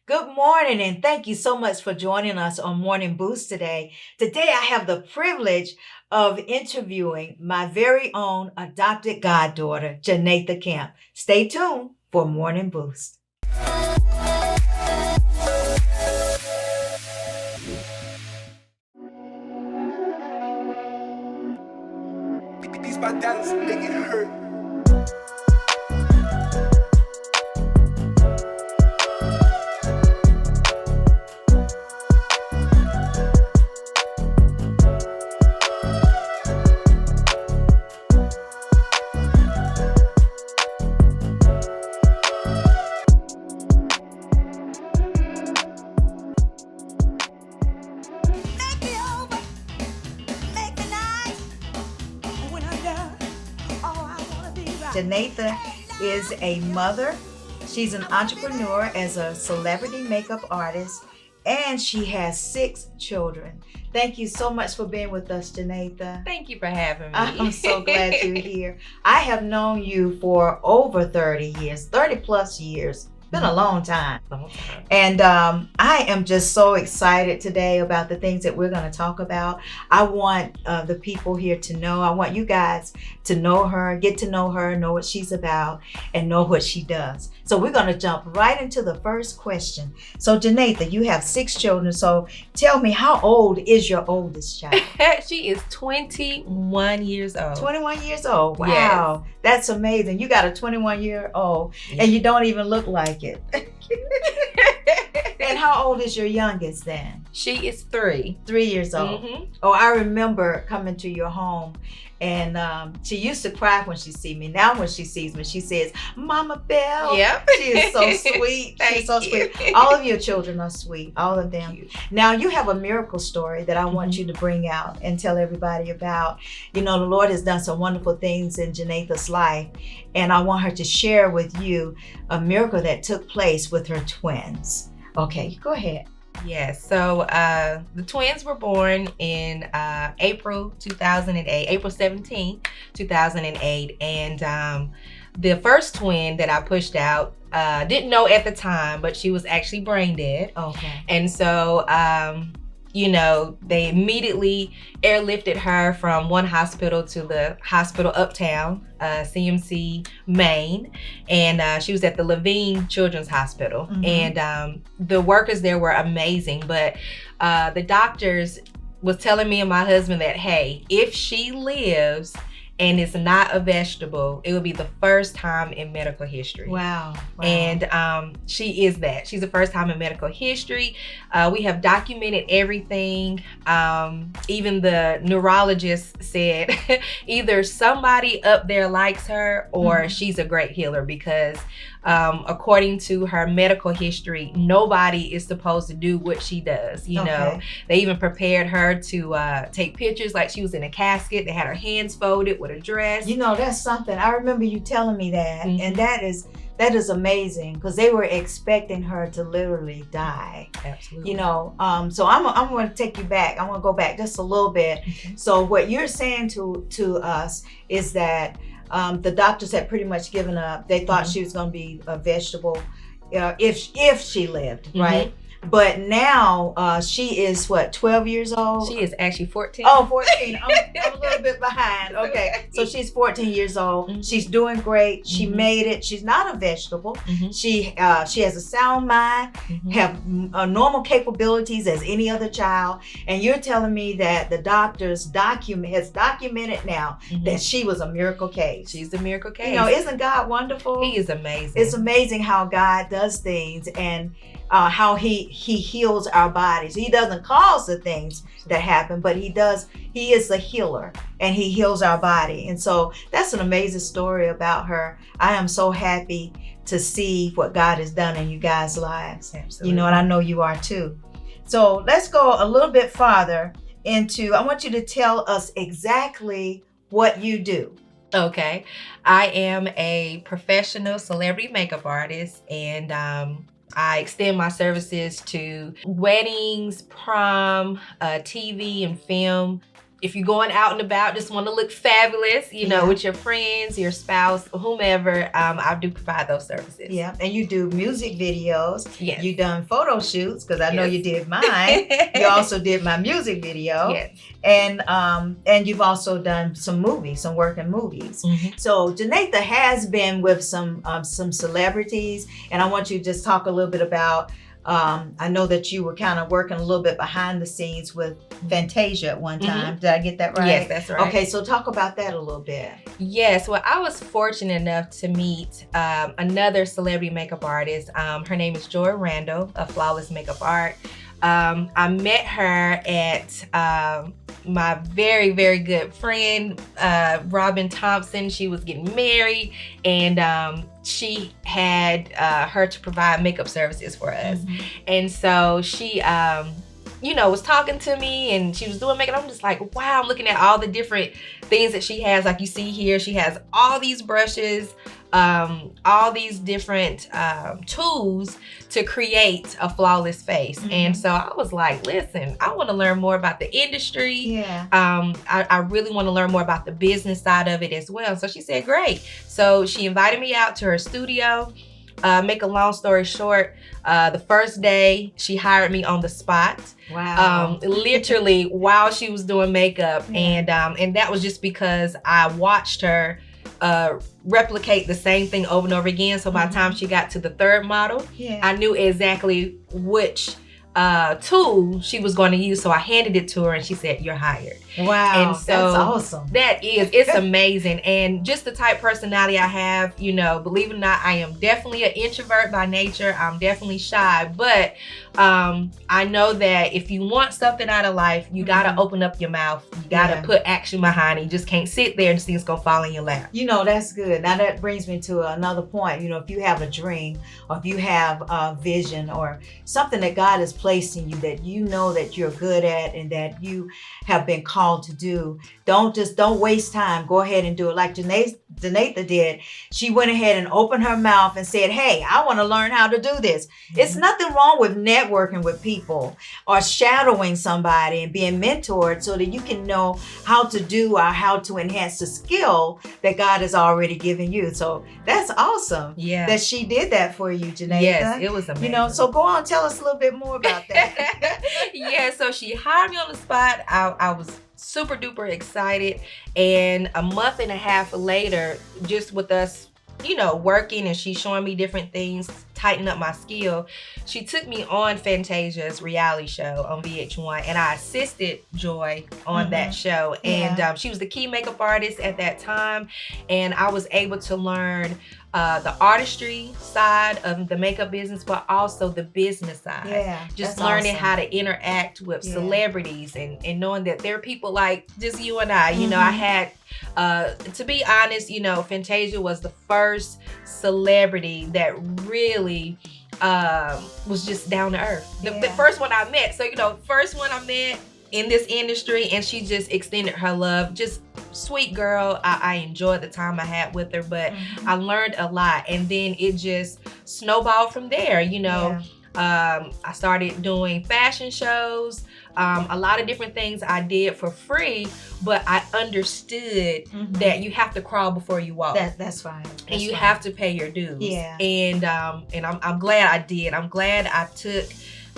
Good morning, and thank you so much for joining us on Morning Boost today. Today, I have the privilege of interviewing my very own adopted goddaughter, Johnatha Camp. Stay tuned for Morning Boost. These my dollars make it hurt. Make me over, make me nice. And when I'm done, oh, I wanna be right. Johnatha is a mother. She's an entrepreneur as a celebrity makeup artist, and she has 6 children. Thank you so much for being with us, Johnatha. Thank you for having me. I'm so glad you're here. I have known you for over 30 years, 30 plus years. Been a long time. And I am just so excited today about the things that we're going to talk about. I want the people here to know. I want you guys to know her, get to know her, know what she's about, and know what she does. So we're going to jump right into the first question. So Johnatha, you have 6 children. So tell me, how old is your oldest child? She is 21 years old. 21 years old. Wow. Yes. That's amazing. You got a 21-year-old and you don't even look like it. And how old is your youngest then? She is 3. 3 years old. Mm-hmm. Oh, I remember coming to your home, and she used to cry when she sees me. Now when she sees me, she says, Mama Belle. Yep. She is so sweet. She's so sweet. All of your children are sweet. All of them. Now you have a miracle story that I want you to bring out and tell everybody about. You know, the Lord has done some wonderful things in Johnatha's life, and I want her to share with you a miracle that took place with her twins. Okay, go ahead. Yes, so the twins were born in April 2008, April 17, 2008. And the first twin that I pushed out, didn't know at the time, but she was actually brain dead. Okay. And so, you know, they immediately airlifted her from one hospital to the hospital uptown, CMC, Maine. And she was at the Levine Children's Hospital. Mm-hmm. And the workers there were amazing. But the doctors was telling me and my husband that, hey, if she lives and it's not a vegetable, it will be the first time in medical history. Wow. And she is that. She's the first time in medical history. We have documented everything. Even the neurologist said either somebody up there likes her or she's a great healer, because according to her medical history, nobody is supposed to do what she does. You know, they even prepared her to take pictures like she was in a casket. They had her hands folded with a dress. You know, that's something. I remember you telling me that. Mm-hmm. And that is amazing, because they were expecting her to literally die. Absolutely. You know, so I'm going to take you back. I want to go back just a little bit. Mm-hmm. So what you're saying to us is that the doctors had pretty much given up. They thought she was going to be a vegetable if she lived, right? But now she is what, 12 years old? She is actually 14. Oh, 14. I'm a little bit behind. Okay. So she's 14 years old. Mm-hmm. She's doing great. She made it. She's not a vegetable. Mm-hmm. She has a sound mind, have normal capabilities as any other child. And you're telling me that the doctors has documented now that she was a miracle case. She's a miracle case. You know, isn't God wonderful? He is amazing. It's amazing how God does things, and how he heals our bodies. He doesn't cause the things that happen, but he does. He is a healer, and he heals our body. And so that's an amazing story about her. I am so happy to see what God has done in you guys' lives. Absolutely. You know, and I know you are too. So let's go a little bit farther into, I want you to tell us exactly what you do. Okay. I am a professional celebrity makeup artist, and I extend my services to weddings, prom, TV and film, if you're going out and about, just want to look fabulous, you know, with your friends, your spouse, whomever, I do provide those services. Yeah, and you do music videos. Yes. You done photo shoots, because I know you did mine. You also did my music video. Yes. And you've also done some movies, some work in movies. So Johnatha has been with some celebrities, and I want you to just talk a little bit about. I know that you were kind of working a little bit behind the scenes with Fantasia at one time. Did I get that right? Yes, that's right. Okay, so talk about that a little bit. Yes, well, I was fortunate enough to meet another celebrity makeup artist. Her name is Joy Randall of Flawless Makeup Art. I met her at my very, very good friend, Robin Thompson. She was getting married, and she had her to provide makeup services for us. And so she, was talking to me, and she was doing makeup. I'm just like, wow, I'm looking at all the different things that she has. Like you see here, she has all these brushes, all these different tools to create a flawless face. And so I was like, listen, I want to learn more about the industry. Yeah. I really want to learn more about the business side of it as well. So she said, great. So she invited me out to her studio. Make a long story short, the first day she hired me on the spot. Wow. Literally while she was doing makeup. And that was just because I watched her replicate the same thing over and over again. So by the time she got to the third model, I knew exactly which tool she was going to use. So I handed it to her, and she said, you're hired. Wow. And so that's awesome. It's amazing. And just the type of personality I have, believe it or not, I am definitely an introvert by nature. I'm definitely shy, but I know that if you want something out of life, you got to open up your mouth. You got to put action behind it. You just can't sit there and things gonna fall in your lap. That's good. Now that brings me to another point. If you have a dream, or if you have a vision, or something that God has placed in you that that you're good at, and that you have been called to do, don't waste time. Go ahead and do it like Johnatha did. She went ahead and opened her mouth and said, hey, I want to learn how to do this. It's nothing wrong with networking with people or shadowing somebody and being mentored so that you can know how to do or how to enhance the skill that God has already given you. So that's awesome that she did that for you, Johnatha. Yes, it was amazing. So go on, tell us a little bit more about that. So she hired me on the spot. I was super duper excited, and a month and a half later, just with us working, and she's showing me different things, tighten up my skill, she took me on Fantasia's reality show on VH1, and I assisted Joy on that show. And she was the key makeup artist at that time, and I was able to learn the artistry side of the makeup business, but also the business side. Just learning how to interact with celebrities, and knowing that there are people like just you and I. I had, to be honest, Fantasia was the first celebrity that really was just down to earth. The first one I met. So, first one I met in this industry, and she just extended her love. Just sweet girl. I enjoyed the time I had with her, but I learned a lot, and then it just snowballed from there. I started doing fashion shows, a lot of different things I did for free, but I understood that you have to crawl before you walk. That's fine. And you have to pay your dues. And I'm glad I did. I'm glad I took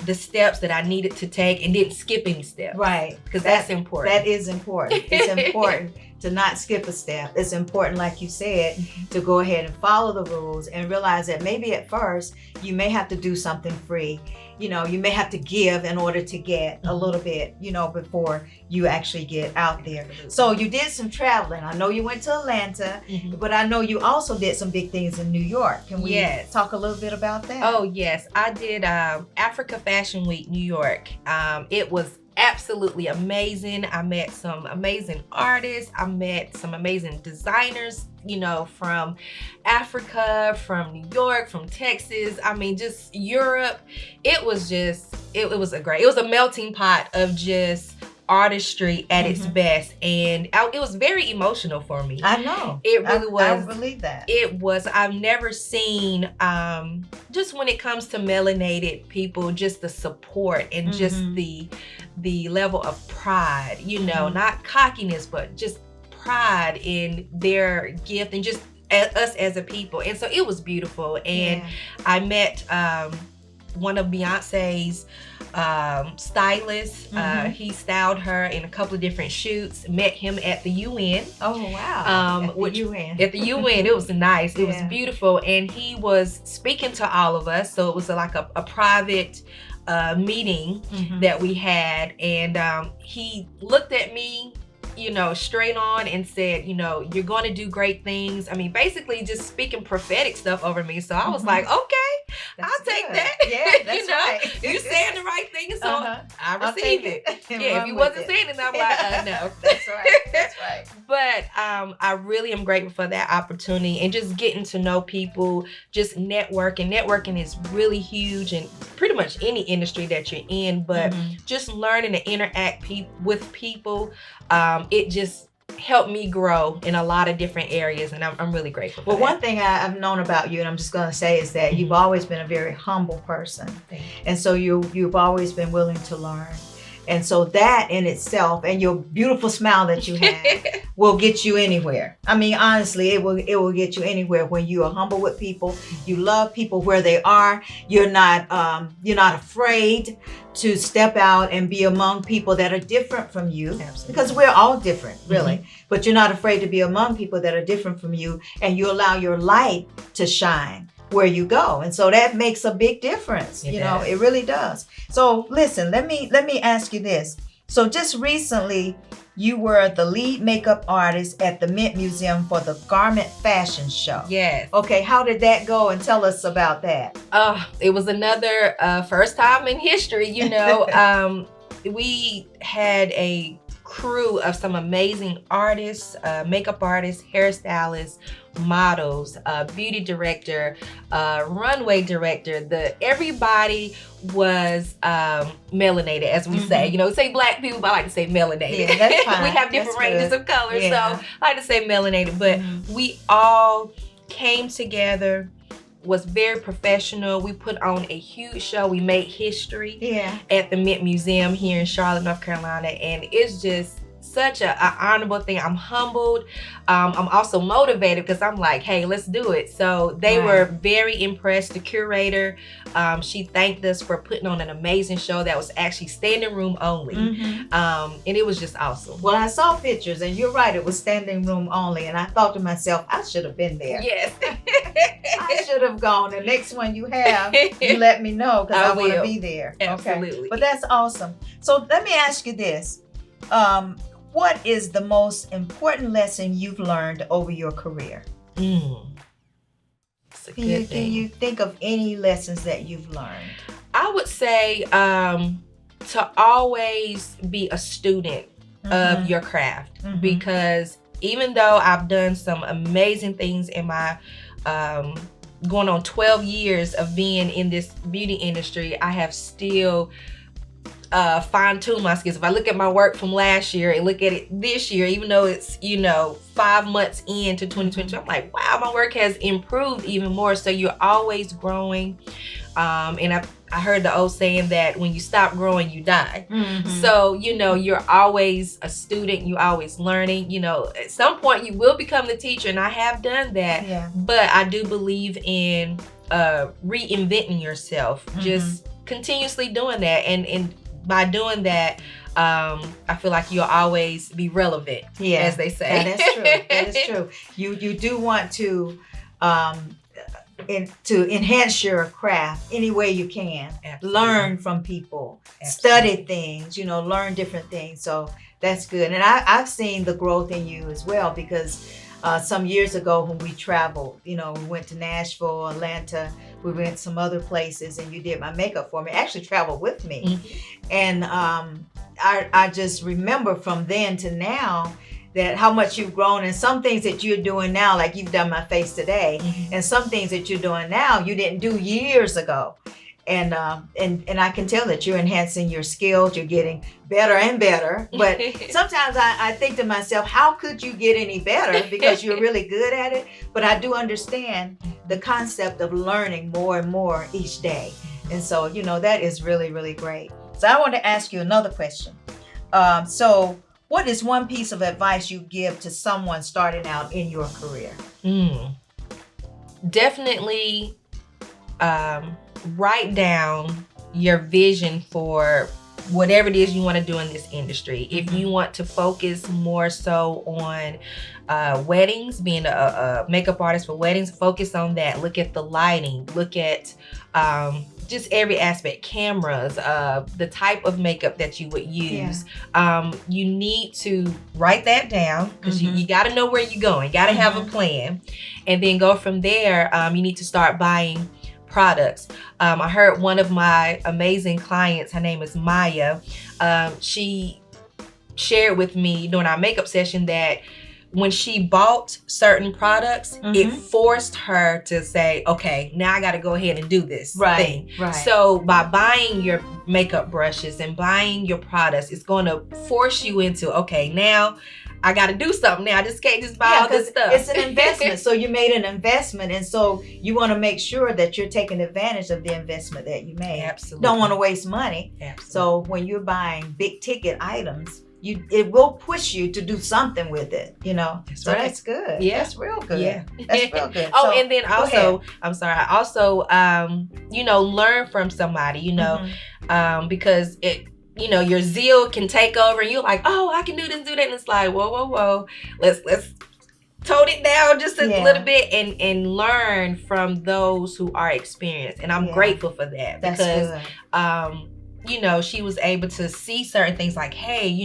the steps that I needed to take and didn't skip any steps. Right. Because that's important. That is important. It's important to not skip a step. It's important, like you said, to go ahead and follow the rules and realize that maybe at first you may have to do something free. You may have to give in order to get a little bit, before you actually get out there. So you did some traveling. I know you went to Atlanta, but I know you also did some big things in New York. Can we talk a little bit about that? Oh, yes. I did Africa Fashion Week, New York. It was absolutely amazing. I met some amazing artists. I met some amazing designers, from Africa, from New York, from Texas. I mean, just Europe. It was a melting pot of just artistry at its best, and it was very emotional for me. I know. It really was. I believe that. It was. I've never seen, just when it comes to melanated people, just the support and just the level of pride, you know, not cockiness, but just pride in their gift and just us as a people. And so it was beautiful. And I met one of Beyonce's stylists. He styled her in a couple of different shoots. Met him at the UN. Oh wow! At the UN, it was nice. It was beautiful, and he was speaking to all of us. So it was like a private meeting that we had, and he looked at me, you know, straight on and said, you know, you're going to do great things. I mean, basically just speaking prophetic stuff over me. So I was like, okay, I'll take that. Yeah, that's you know, right. you saying the right thing, so I I'll receive take it. and Yeah, run if you with wasn't it. saying it, I'm like, no. That's right. That's right. But I really am grateful for that opportunity and just getting to know people, just networking. Networking is really huge in pretty much any industry that you're in, but just learning to interact with people, it just helped me grow in a lot of different areas, and I'm really grateful for Well, that. one thing I've known about you, and I'm just going to say, is that you've always been a very humble person. Thank you. And so you've always been willing to learn. And so that in itself, and your beautiful smile that you have, will get you anywhere. I mean, honestly, it will get you anywhere when you are humble with people. You love people where they are. You're not afraid to step out and be among people that are different from you. Absolutely. Because we're all different, really. But you're not afraid to be among people that are different from you, and you allow your light to shine where you go. And so that makes a big difference. It You know, does. it really does. So listen, let me ask you this. So just recently, you were the lead makeup artist at the Mint Museum for the Garment Fashion Show. Yes. Okay, how did that go? And tell us about that. It was another first time in history, you know. We had a crew of some amazing artists, makeup artists, hairstylists, models, beauty director, runway director. Everybody was melanated, as we say. You know, say black people, but I like to say melanated. Yeah, that's fine. We have different That's ranges good. of colors, Yeah. so I like to say melanated. But we all came together, was very professional. We put on a huge show. We made history Yeah. at the Mint Museum here in Charlotte, North Carolina, and it's just such an honorable thing. I'm humbled. I'm also motivated because I'm like, hey, let's do it. So they were very impressed. The curator, she thanked us for putting on an amazing show that was actually standing room only. And it was just awesome. Well, I saw pictures, and you're right, it was standing room only. And I thought to myself, I should have been there. Yes. I should have gone. The next one you have, you let me know, because I want to will. be there. Absolutely. Okay. But that's awesome. So let me ask you this. What is the most important lesson you've learned over your career? It's a good thing. Can you think of any lessons that you've learned? I would say to always be a student of your craft, because even though I've done some amazing things in my going on 12 years of being in this beauty industry, I have still fine-tune my skills. If I look at my work from last year and look at it this year, even though it's, 5 months into 2022, I'm like, wow, my work has improved even more. So you're always growing. And I heard the old saying that when you stop growing, you die. So, you're always a student, you're always learning. At some point you will become the teacher, and I have done that. Yeah. But I do believe in reinventing yourself, just continuously doing that. And by doing that, I feel like you'll always be relevant, as they say. That's true. That is true. You do want to to enhance your craft any way you can. Absolutely. Learn from people, Absolutely. study things, learn different things. So that's good. And I've seen the growth in you as well, because some years ago when we traveled, we went to Nashville, Atlanta, we went some other places, and you did my makeup for me. Actually traveled with me. And I just remember from then to now that how much you've grown, and some things that you're doing now, like you've done my face today, and some things that you're doing now you didn't do years ago. and I can tell that you're enhancing your skills. You're getting better and better. But sometimes I think to myself, how could you get any better? Because you're really good at it. But I do understand the concept of learning more and more each day. And so, that is really, really great. So I want to ask you another question. So what is one piece of advice you give to someone starting out in your career? Definitely write down your vision for whatever it is you want to do in this industry. If you want to focus more so on weddings, being a makeup artist for weddings, focus on that. Look at the lighting. Look at just every aspect, cameras, the type of makeup that you would use. You need to write that down because you got to know where you're going. You got to have a plan, and then go from there. You need to start buying products. I heard one of my amazing clients, her name is Maya, she shared with me during our makeup session that when she bought certain products, it forced her to say, okay, now I got to go ahead and do this thing. Right. So by buying your makeup brushes and buying your products, it's going to force you into, okay, now I got to do something now. I just can't just buy all this stuff. It's an investment. So you made an investment. And so you want to make sure that you're taking advantage of the investment that you made. Absolutely. Don't want to waste money. Absolutely. So when you're buying big ticket items, it will push you to do something with it, That's so right. That's good. Yeah. That's real good. Yeah. That's real good. Oh, So, and then go also, ahead. I'm sorry, I also, learn from somebody, because it, your zeal can take over and you're like, oh, I can do this, do that. And it's like, whoa. Let's tone it down just a little bit and learn from those who are experienced. And I'm grateful for that. That's because, good. She was able to see certain things like, hey,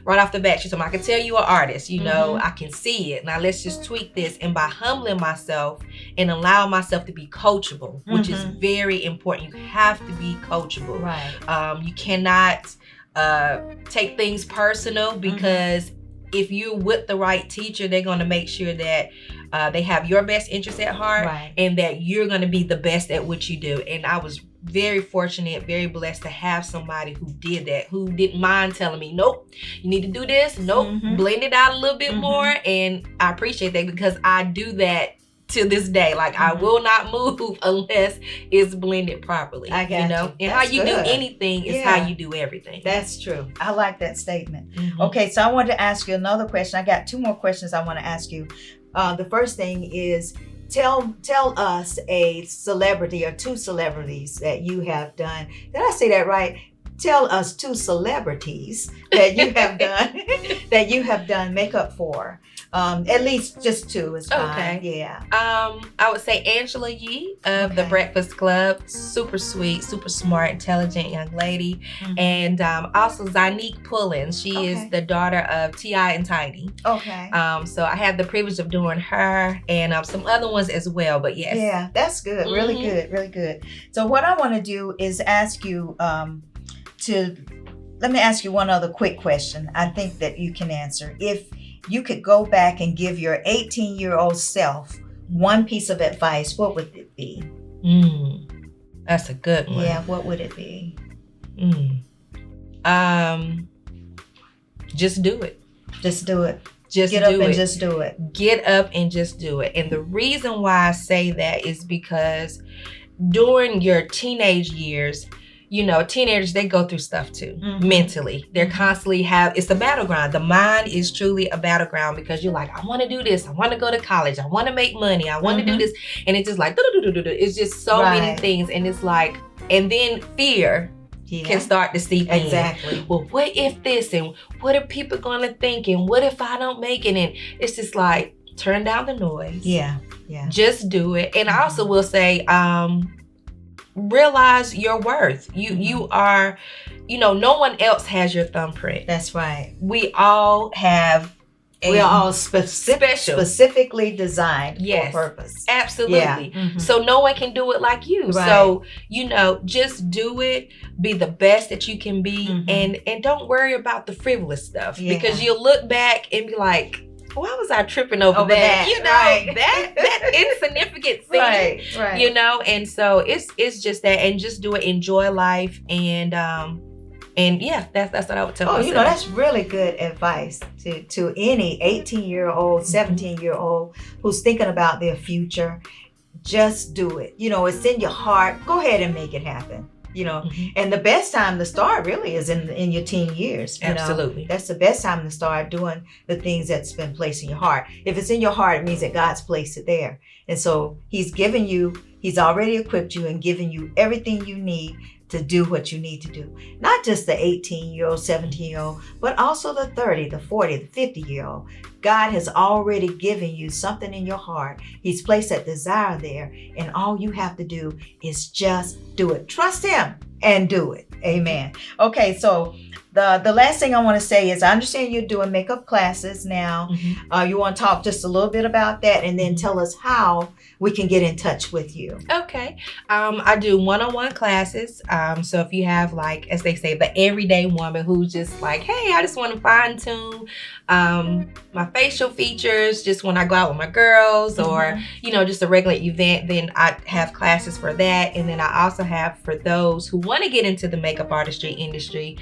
right off the bat, she told me, I can tell you an artist, I can see it. Now let's just tweak this. And by humbling myself and allowing myself to be coachable, which is very important. You have to be coachable. Right. You cannot take things personal because if you're with the right teacher, they're going to make sure that they have your best interest at heart and that you're going to be the best at what you do. And I was very fortunate, very blessed to have somebody who did that, who didn't mind telling me, nope, you need to do this. Nope, blend it out a little bit more. And I appreciate that because I do that to this day. Like I will not move unless it's blended properly. I got you. And That's how you good. do anything is how you do everything. That's true. I like that statement. Okay, so I wanted to ask you another question. I got two more questions I want to ask you. The first thing is, tell us a celebrity or two celebrities that you have done. Did I say that right? Tell us two celebrities that you have done makeup for. At least just two is fine. Okay. Yeah. I would say Angela Yee of The Breakfast Club. Super sweet, super smart, intelligent young lady. And also Zanique Pullins. She is the daughter of T.I. and Tiny. Okay. So I had the privilege of doing her and some other ones as well. But yes. Yeah, that's good. Really good. Really good. So what I want to do is ask you let me ask you one other quick question. I think that you can answer. If you could go back and give your 18-year-old self one piece of advice, what would it be? That's a good one. Yeah, what would it be? Just do it. Just do it. Just get up and just do it. Get up and just do it. And the reason why I say that is because during your teenage years, teenagers, they go through stuff too, mentally. They're constantly it's a battleground. The mind is truly a battleground because you're like, I want to do this. I want to go to college. I want to make money. I want to do this. And it's just like, it's just so many things. And it's like, and then fear can start to seep in. Exactly. Well, what if this? And what are people going to think? And what if I don't make it? And it's just like, turn down the noise. Yeah. Just do it. And I also will say, realize your worth. You are, no one else has your thumbprint. That's right. We all have we are all specifically designed for purpose. Absolutely. So no one can do it like you. Right. So, just do it, be the best that you can be, and don't worry about the frivolous stuff because you'll look back and be like, why was I tripping over Over that? that, You know, right. that insignificant thing. Right. You know, and so it's just that, and just do it, enjoy life, and yeah, that's what I would tell Oh, myself. you know, that's really good advice to any 18-year-old, 17-year-old who's thinking about their future. Just do it. You know, it's in your heart. Go ahead and make it happen. You know, Mhm. and the best time to start really is in your teen years. You Absolutely. know? That's the best time to start doing the things that's been placed in your heart. If it's in your heart, it means that God's placed it there. And so he's already equipped you and given you everything you need to do what you need to do. Not just the 18-year-old, 17-year-old, but also the 30, the 40, the 50-year-old. God has already given you something in your heart. He's placed that desire there, and all you have to do is just do it. Trust him and do it. Amen. Okay, so the last thing I want to say is I understand you're doing makeup classes now. Mhm. You want to talk just a little bit about that and then tell us how we can get in touch with you. Okay. I do one-on-one classes. So if you have, like, as they say, the everyday woman who's just like, hey, I just want to fine tune my facial features just when I go out with my girls, or, you know, just a regular event, then I have classes for that. And then I also have for those who want to get into the makeup artistry industry.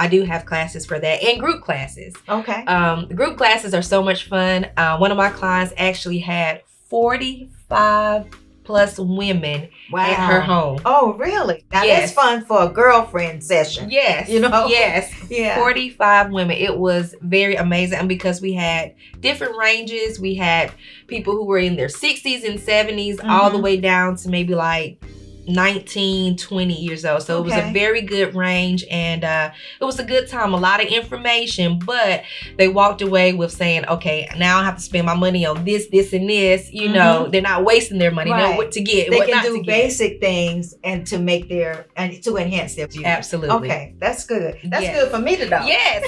I do have classes for that, and group classes. Okay. The group classes are so much fun. One of my clients actually had 45 plus women at her home. Oh, really? Now Yes. that's fun for a girlfriend session. Yes. You know? Yes. Yeah. 45 women. It was very amazing. And because we had different ranges, we had people who were in their 60s and 70s, all the way down to maybe like 19, 20 years old. So it was a very good range, and it was a good time. A lot of information, but they walked away with saying, okay, now I have to spend my money on this, this, and this. You know, they're not wasting their money. They know what to get, They what can not do to basic things and to make to enhance their beauty. Absolutely. Okay, that's good. That's Yes. good for me to know. Yes.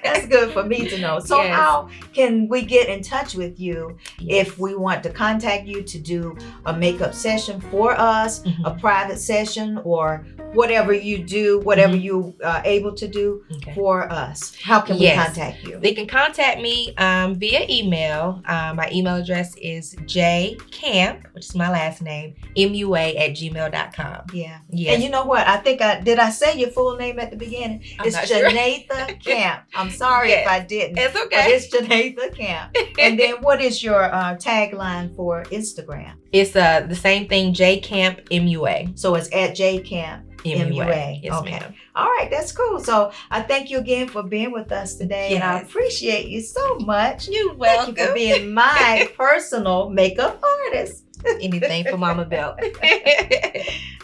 That's good for me to know. So Yes. how can we get in touch with you if we want to contact you to do a makeup session for us, a private session, or whatever you do, whatever you are able to do for us? How can we contact you? They can contact me via email. My email address is jcamp, which is my last name, mua@gmail.com. Yeah. Yes. And you know what? I think did I say your full name at the beginning? It's not sure. Johnatha Camp. I'm sorry if I didn't. It's But okay. it's Johnatha Camp. And then what is your tagline for Instagram? It's the same thing, jcamp mua. So it's at jcamp. MUA. Yes, Okay. ma'am. All right, that's cool. So I thank you again for being with us today, and I Yes. appreciate you so much. You're welcome. Thank you for being my personal makeup artist. Anything for Mama Belt.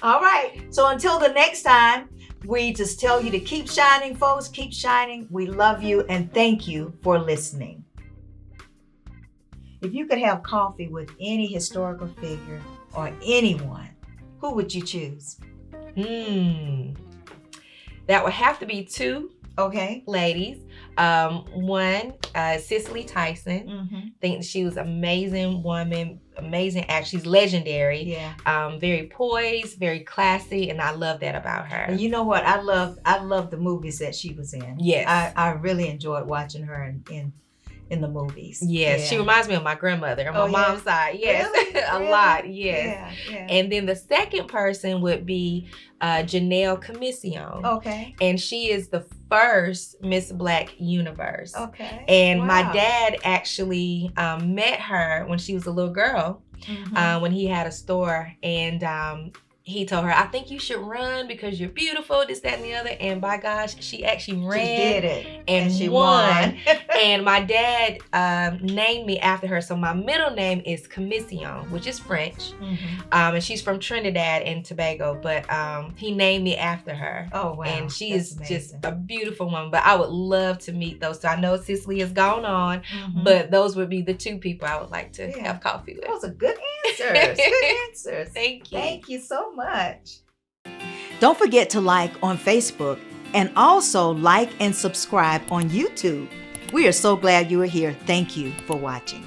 All right. So until the next time, we just tell you to keep shining, folks. Keep shining. We love you and thank you for listening. If you could have coffee with any historical figure or anyone, who would you choose? That would have to be two Okay. ladies. One, Cicely Tyson. Think she was an amazing woman, amazing actress. She's legendary. Yeah. Very poised, very classy, and I love that about her. And you know what? I love the movies that she was in. Yes. I really enjoyed watching her in the movies. Yes, Yeah. she reminds me of my grandmother on my mom's side. Yes, Really? a Really? lot. Yes. Yeah. And then the second person would be Janelle Commission. Okay. And she is the first Miss Black Universe. Okay. And my Wow. dad actually met her when she was a little girl, when he had a store. And he told her, I think you should run because you're beautiful, this, that, and the other. And by gosh, she actually ran. She did it. And she won. And my dad named me after her. So my middle name is Commission, which is French. And she's from Trinidad and Tobago. But he named me after her. Oh, wow. And she That's is amazing. just a beautiful woman. But I would love to meet those. So I know Cicely has gone on, but those would be the two people I would like to have coffee with. Those are good answers. Good answers. Thank you. Thank you so much. Don't forget to like on Facebook and also like and subscribe on YouTube. We are so glad you are here. Thank you for watching.